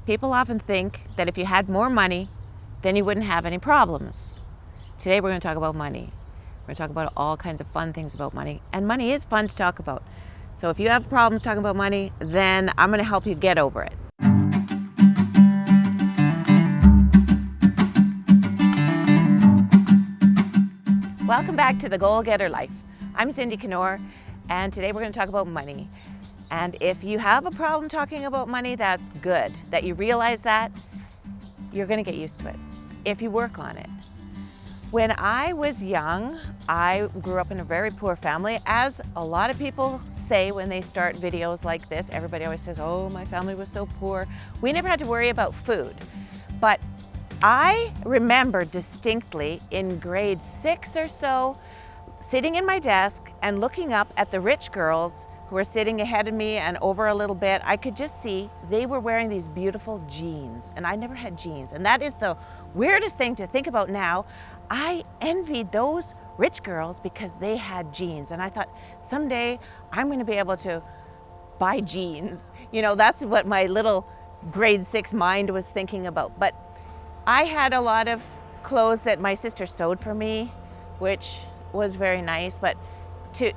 People often think that if you had more money, then you wouldn't have any problems. Today we're going to talk about money. We're going to talk about all kinds of fun things about money, and money is fun to talk about. So if you have problems talking about money, then I'm going to help you get over it. Welcome back to The Goal Getter Life. I'm Cindy Knorr, and today we're going to talk about money. And if you have a problem talking about money, that's good. That you realize that, you're going to get used to it if you work on it. When I was young, I grew up in a very poor family. As a lot of people say when they start videos like this, everybody always says, oh, my family was so poor. We never had to worry about food. But I remember distinctly in grade 6 or so, sitting in my desk and looking up at the rich girls who were sitting ahead of me and over a little bit. I could just see they were wearing these beautiful jeans, and I never had jeans. And that is the weirdest thing to think about now. I envied those rich girls because they had jeans, and I thought someday I'm going to be able to buy jeans. You know, that's what my little grade 6 mind was thinking about. But I had a lot of clothes that my sister sewed for me, which was very nice, but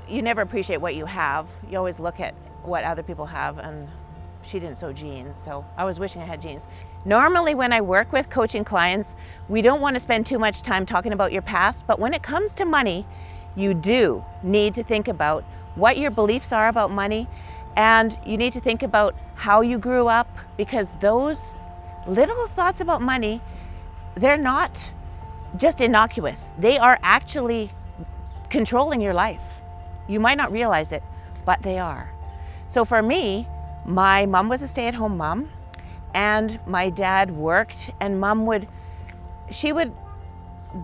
you never appreciate what you have. You always look at what other people have, and she didn't sew jeans, so I was wishing I had jeans. Normally when I work with coaching clients, we don't want to spend too much time talking about your past, but when it comes to money, you do need to think about what your beliefs are about money, and you need to think about how you grew up, because those little thoughts about money, they're not just innocuous. They are actually controlling your life. You might not realize it, but they are. So for me, my mom was a stay-at-home mom, and my dad worked, and she would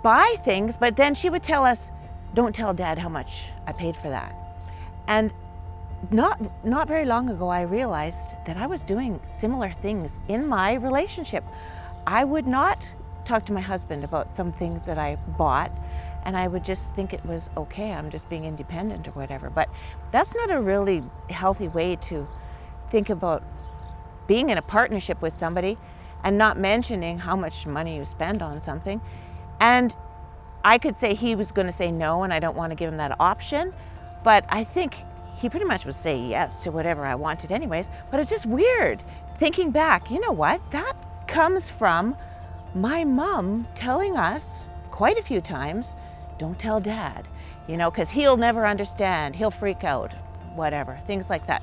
buy things, but then she would tell us, don't tell Dad how much I paid for that. And not very long ago, I realized that I was doing similar things in my relationship. I would not talk to my husband about some things that I bought, and I would just think it was okay, I'm just being independent or whatever. But that's not a really healthy way to think about being in a partnership with somebody and not mentioning how much money you spend on something. And I could say he was going to say no, and I don't want to give him that option, but I think he pretty much would say yes to whatever I wanted anyways. But it's just weird thinking back, you know what, that comes from my mom telling us quite a few times, don't tell Dad, you know, because he'll never understand, he'll freak out, whatever, things like that.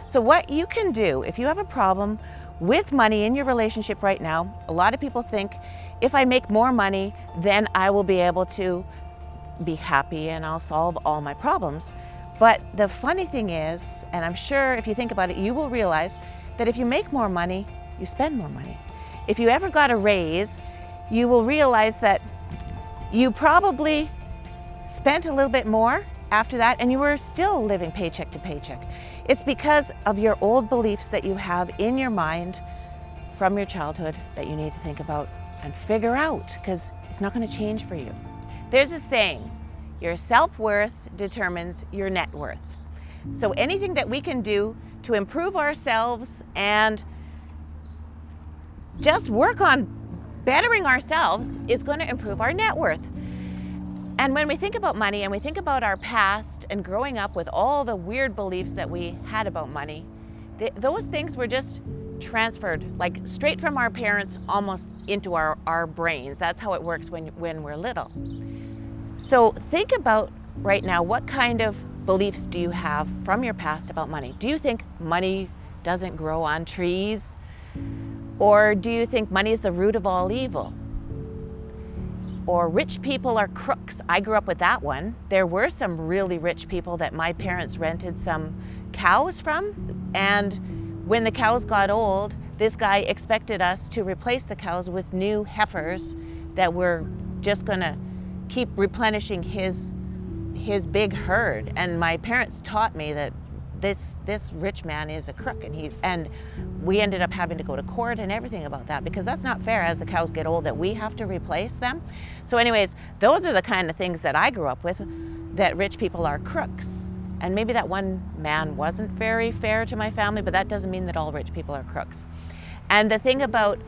So what you can do if you have a problem with money in your relationship right now, a lot of people think if I make more money, then I will be able to be happy and I'll solve all my problems. But the funny thing is, and I'm sure if you think about it, you will realize that if you make more money, you spend more money. If you ever got a raise, you will realize that you probably spent a little bit more after that, and you were still living paycheck to paycheck. It's because of your old beliefs that you have in your mind from your childhood that you need to think about and figure out, because it's not going to change for you. There's a saying, your self-worth determines your net worth. So anything that we can do to improve ourselves and just work on bettering ourselves is going to improve our net worth. And when we think about money and we think about our past and growing up with all the weird beliefs that we had about money, those things were just transferred like straight from our parents almost into our brains. That's how it works when we're little. So think about right now, what kind of beliefs do you have from your past about money? Do you think money doesn't grow on trees? Or do you think money is the root of all evil? Or rich people are crooks? I grew up with that one. There were some really rich people that my parents rented some cows from, and when the cows got old, this guy expected us to replace the cows with new heifers that were just gonna keep replenishing his big herd. And my parents taught me that this rich man is a crook, and we ended up having to go to court and everything about that, because that's not fair as the cows get old that we have to replace them. So anyways, those are the kind of things that I grew up with, that rich people are crooks. And maybe that one man wasn't very fair to my family, but that doesn't mean that all rich people are crooks. And the thing about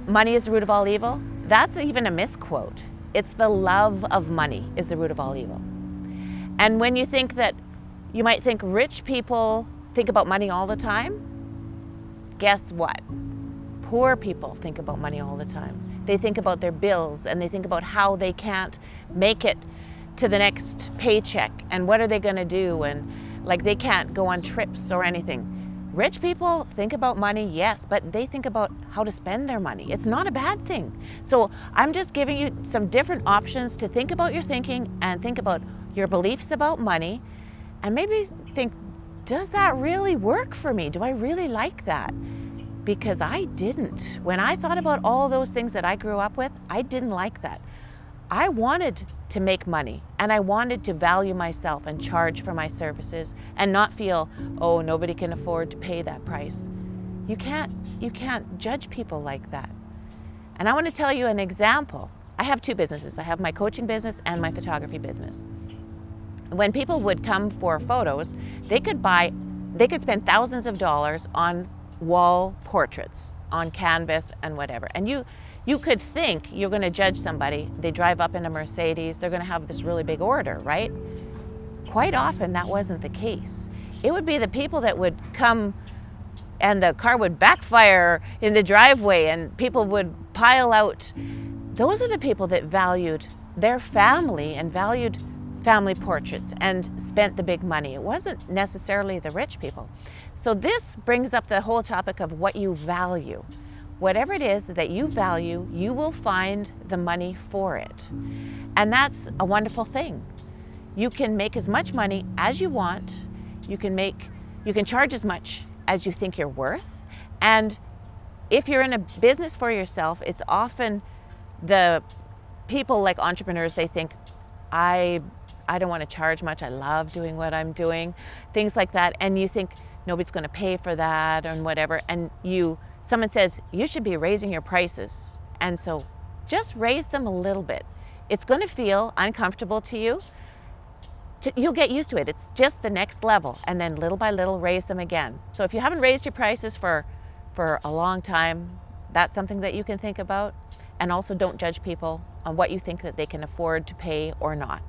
money is the root of all evil, that's even a misquote. It's the love of money is the root of all evil. And when you think that, you might think rich people think about money all the time. Guess what? Poor people think about money all the time. They think about their bills, and they think about how they can't make it to the next paycheck, and what are they going to do, and like they can't go on trips or anything. Rich people think about money, yes, but they think about how to spend their money. It's not a bad thing. So I'm just giving you some different options to think about your thinking and think about your beliefs about money, and maybe think, does that really work for me? Do I really like that? Because I didn't. When I thought about all those things that I grew up with, I didn't like that. I wanted to make money, and I wanted to value myself and charge for my services and not feel, oh, nobody can afford to pay that price. You can't judge people like that. And I want to tell you an example. I have two businesses. I have my coaching business and my photography business. When people would come for photos, they could spend thousands of dollars on wall portraits, on canvas and whatever. And you could think you're going to judge somebody. They drive up in a Mercedes, they're going to have this really big order, right? Quite often that wasn't the case. It would be the people that would come and the car would backfire in the driveway and people would pile out. Those are the people that valued their family and valued family portraits and spent the big money. It wasn't necessarily the rich people. So this brings up the whole topic of what you value. Whatever it is that you value, you will find the money for it. And that's a wonderful thing. You can make as much money as you want. You can charge as much as you think you're worth. And if you're in a business for yourself, it's often the people like entrepreneurs, they think, I don't want to charge much. I love doing what I'm doing, things like that. And you think nobody's going to pay for that and whatever. And someone says, you should be raising your prices. And so just raise them a little bit. It's going to feel uncomfortable to you. You'll get used to it. It's just the next level. And then little by little, raise them again. So if you haven't raised your prices for a long time, that's something that you can think about. And also don't judge people on what you think that they can afford to pay or not.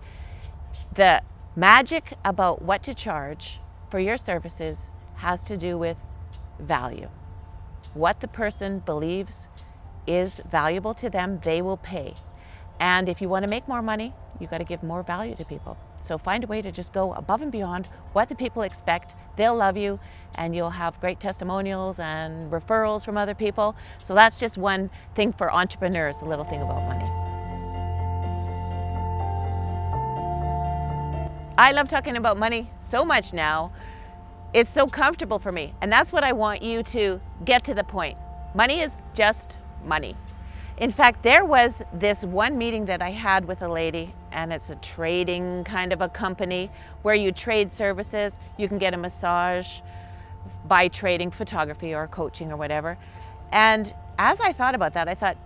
The magic about what to charge for your services has to do with value. What the person believes is valuable to them, they will pay. And if you want to make more money, you got to give more value to people. So find a way to just go above and beyond what the people expect. They'll love you, and you'll have great testimonials and referrals from other people. So that's just one thing for entrepreneurs, a little thing about money. I love talking about money so much now. It's so comfortable for me. And that's what I want you to get to the point. Money is just money. In fact, there was this one meeting that I had with a lady, and it's a trading kind of a company where you trade services. You can get a massage by trading photography or coaching or whatever. And as I thought about that, I thought,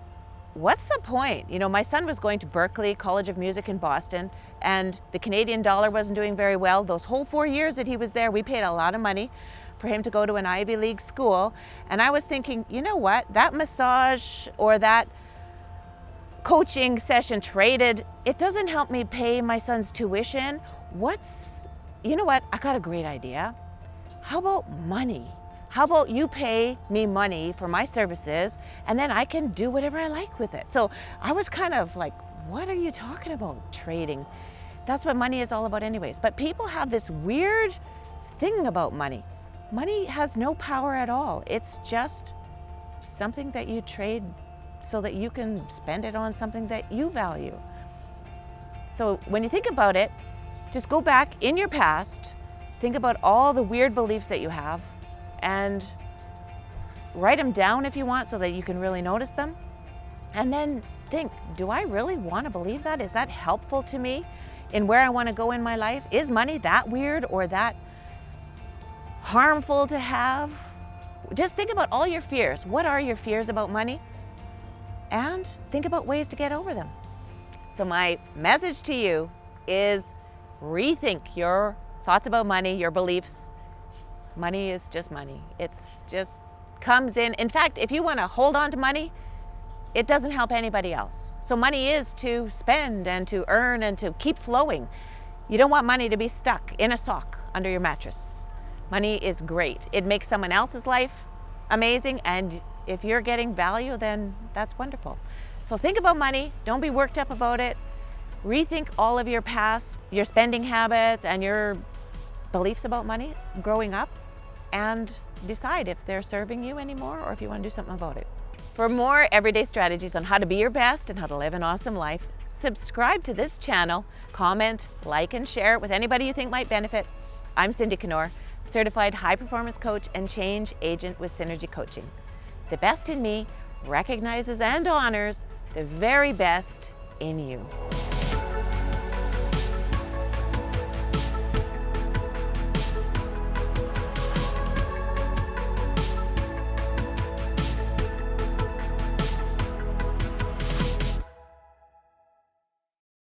what's the point? You know, my son was going to Berkeley College of Music in Boston, and the Canadian dollar wasn't doing very well. Those whole 4 years that he was there, we paid a lot of money for him to go to an Ivy League school. And I was thinking, you know what, that massage or that coaching session traded, it doesn't help me pay my son's tuition. You know what, I got a great idea. How about money? How about you pay me money for my services, and then I can do whatever I like with it? So I was kind of like, what are you talking about, trading? That's what money is all about anyways. But people have this weird thing about money. Money has no power at all. It's just something that you trade so that you can spend it on something that you value. So when you think about it, just go back in your past, think about all the weird beliefs that you have, and write them down if you want so that you can really notice them. And then think, do I really want to believe that? Is that helpful to me in where I want to go in my life? Is money that weird or that harmful to have? Just think about all your fears. What are your fears about money? And think about ways to get over them. So my message to you is rethink your thoughts about money, your beliefs. Money is just money. It's just comes in. In fact, if you want to hold on to money, it doesn't help anybody else. So money is to spend and to earn and to keep flowing. You don't want money to be stuck in a sock under your mattress. Money is great. It makes someone else's life amazing, and if you're getting value, then that's wonderful. So think about money. Don't be worked up about it. Rethink all of your past, your spending habits and your beliefs about money growing up, and decide if they're serving you anymore or if you want to do something about it. For more everyday strategies on how to be your best and how to live an awesome life, subscribe to this channel, comment, like, and share it with anybody you think might benefit. I'm Cindy Knorr, certified high performance coach and change agent with Synergy Coaching. The best in me recognizes and honors the very best in you.